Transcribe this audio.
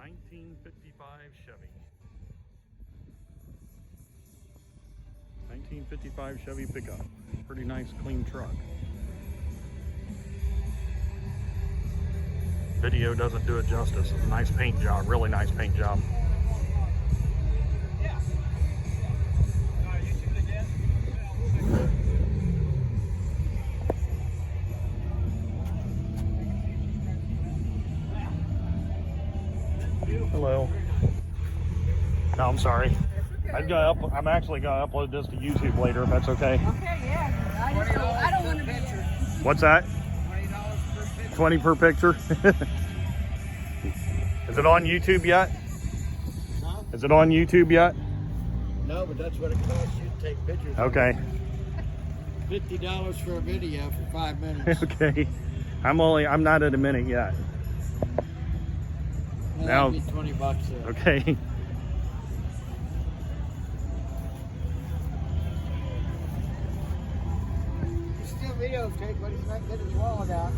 1955 Chevy. 1955 Chevy pickup. Pretty nice, clean truck. Video doesn't do it justice. It's a nice paint job, really nice paint job. Hello. No, I'm sorry. I'm actually gonna upload this to YouTube later, if that's okay. Okay, yeah. I don't want to be. What's that? $20 per picture. 20 per picture. Is it on YouTube yet? Huh? Is it on YouTube yet? No, but that's what it costs you to take pictures. Okay. $50 for a video for 5 minutes. Okay. I'm not at a minute yet. That'll be $20. Okay. Still videotape, but he's not getting his wallet out.